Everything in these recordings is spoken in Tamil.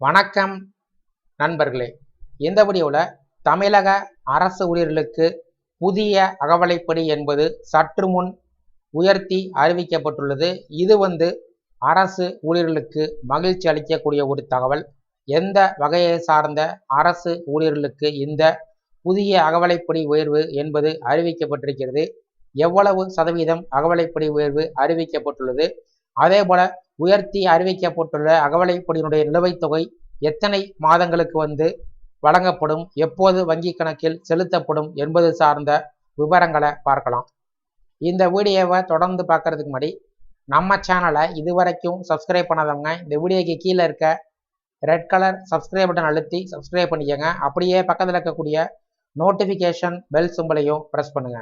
வணக்கம் நண்பர்களே. இந்த வீடியோவில் தமிழக அரசு ஊழியர்களுக்கு புதிய அகவலைப்படி என்பது சற்று முன் உயர்த்தி அறிவிக்கப்பட்டுள்ளது. இது அரசு ஊழியர்களுக்கு மகிழ்ச்சி அளிக்கக்கூடிய ஒரு தகவல். எந்த வகையை சார்ந்த அரசு ஊழியர்களுக்கு இந்த புதிய அகவலைப்படி உயர்வு என்பது அறிவிக்கப்பட்டிருக்கிறது, எவ்வளவு சதவீதம் அகவலைப்படி உயர்வு அறிவிக்கப்பட்டுள்ளது, அதே போல உயர்த்தி அறிவிக்கப்பட்டுள்ள அகவலைப்படியினுடைய நிலுவைத் தொகை எத்தனை மாதங்களுக்கு வழங்கப்படும், எப்போது வங்கி கணக்கில் செலுத்தப்படும் என்பது சார்ந்த விவரங்களை பார்க்கலாம். இந்த வீடியோவை தொடர்ந்து பார்க்கறதுக்கு முன்னாடி நம்ம சேனலை இதுவரைக்கும் சப்ஸ்கிரைப் பண்ணாதவங்க இந்த வீடியோக்கு கீழே இருக்க ரெட் கலர் சப்ஸ்கிரைப் பட்டன் அழுத்தி சப்ஸ்கிரைப் பண்ணிக்கோங்க. அப்படியே பக்கத்தில் இருக்கக்கூடிய நோட்டிஃபிகேஷன் பெல் சிம்பலையும் ப்ரெஸ் பண்ணுங்க.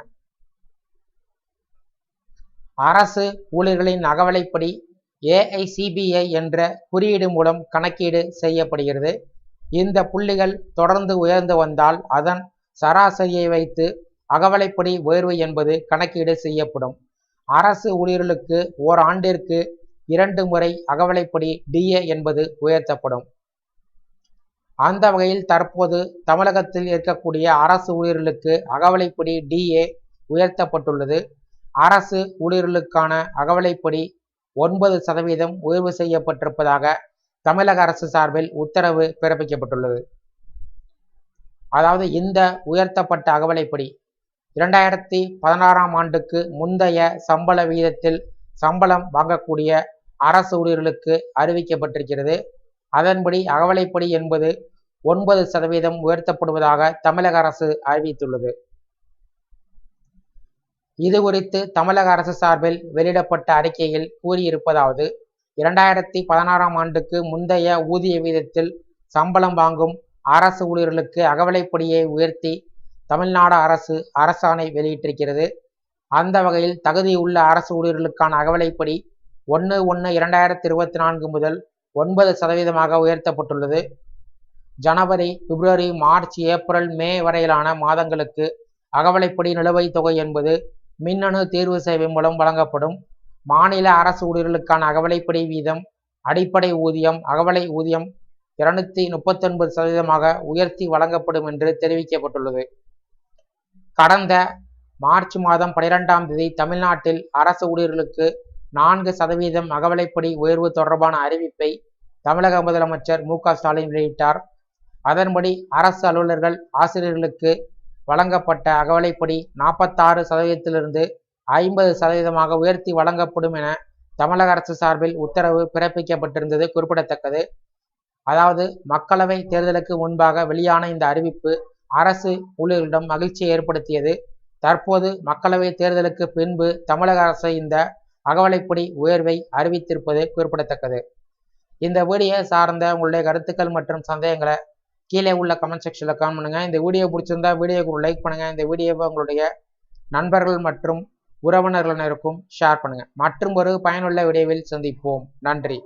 அரசு ஊழியர்களின் அகவலைப்படி AICPI என்ற குறியீடு மூலம் கணக்கீடு செய்யப்படுகிறது. இந்த புள்ளிகள் தொடர்ந்து உயர்ந்து வந்தால் அதன் சராசரியை வைத்து அகவலைப்படி உயர்வு என்பது கணக்கீடு செய்யப்படும். அரசு ஊழியர்களுக்கு ஓராண்டிற்கு 2 முறை அகவலைப்படி DA என்பது உயர்த்தப்படும். அந்த வகையில் தற்போது தமிழகத்தில் இருக்கக்கூடிய அரசு ஊழியர்களுக்கு அகவலைப்படி DA உயர்த்தப்பட்டுள்ளது. அரசு ஊழியர்களுக்கான அகவலைப்படி 9% உயர்வு செய்யப்பட்டிருப்பதாக தமிழக அரசு சார்பில் உத்தரவு பிறப்பிக்கப்பட்டுள்ளது. அதாவது இந்த உயர்த்தப்பட்ட அகவலைப்படி 2016ஆம் ஆண்டுக்கு முந்தைய சம்பள விகிதத்தில் சம்பளம் வாங்கக்கூடிய அரசு ஊழியர்களுக்கு அறிவிக்கப்பட்டிருக்கிறது. அதன்படி அகவலைப்படி என்பது 9% உயர்த்தப்படுவதாக தமிழக அரசு அறிவித்துள்ளது. இது குறித்து தமிழக அரசு சார்பில் வெளியிடப்பட்ட அறிக்கையில் கூறியிருப்பதாவது: 2016ஆம் ஆண்டுக்கு முந்தைய ஊதிய வீதத்தில் சம்பளம் வாங்கும் அரசு ஊழியர்களுக்கு அகவலைப்படியை உயர்த்தி தமிழ்நாடு அரசு அரசாணை வெளியிட்டிருக்கிறது. அந்த வகையில் தகுதியுள்ள அரசு ஊழியர்களுக்கான அகவலைப்படி 1/1/2024 முதல் 9% உயர்த்தப்பட்டுள்ளது. ஜனவரி, பிப்ரவரி, மார்ச், ஏப்ரல், மே வரையிலான மாதங்களுக்கு அகவலைப்படி நிலுவைத் தொகை என்பது மின்னணு தீர்வு சேவை மூலம் வழங்கப்படும். மாநில அரசு ஊழியர்களுக்கான அகவலைப்படி வீதம் அடிப்படை ஊதியம் அகவலை ஊதியம் 239% உயர்த்தி வழங்கப்படும் என்று தெரிவிக்கப்பட்டுள்ளது. கடந்த மார்ச் மாதம் 12ஆம் தேதி தமிழ்நாட்டில் அரசு ஊழியர்களுக்கு 4% அகவலைப்படி உயர்வு தொடர்பான அறிவிப்பை தமிழக முதலமைச்சர் மு.க. ஸ்டாலின் வெளியிட்டார். அதன்படி அரசு அலுவலர்கள், ஆசிரியர்களுக்கு வழங்கப்பட்ட அகவலைப்படி 46%லிருந்து 50% உயர்த்தி வழங்கப்படும் என தமிழக அரசு சார்பில் உத்தரவு பிறப்பிக்கப்பட்டிருந்தது குறிப்பிடத்தக்கது. அதாவது மக்களவை தேர்தலுக்கு முன்பாக வெளியான இந்த அறிவிப்பு அரசு ஊழியர்களிடம் மகிழ்ச்சியை ஏற்படுத்தியது. தற்போது மக்களவை தேர்தலுக்கு பின்பு தமிழக அரசு இந்த அகவலைப்படி உயர்வை அறிவித்திருப்பது குறிப்பிடத்தக்கது. இந்த வீடியோ சார்ந்த உங்களுடைய கருத்துக்கள் மற்றும் சந்தேகங்களை கீழே உள்ள கமெண்ட் செக்ஷனில் கமெண்ட் பண்ணுங்க. இந்த வீடியோ பிடிச்சிருந்தா வீடியோக்கு லைக் பண்ணுங்க. இந்த வீடியோவை உங்களுடைய நண்பர்கள் மற்றும் உறவினர்களுக்கும் ஷேர் பண்ணுங்க. மற்றும் ஒரு பயனுள்ள வீடியோவில் சந்திப்போம். நன்றி.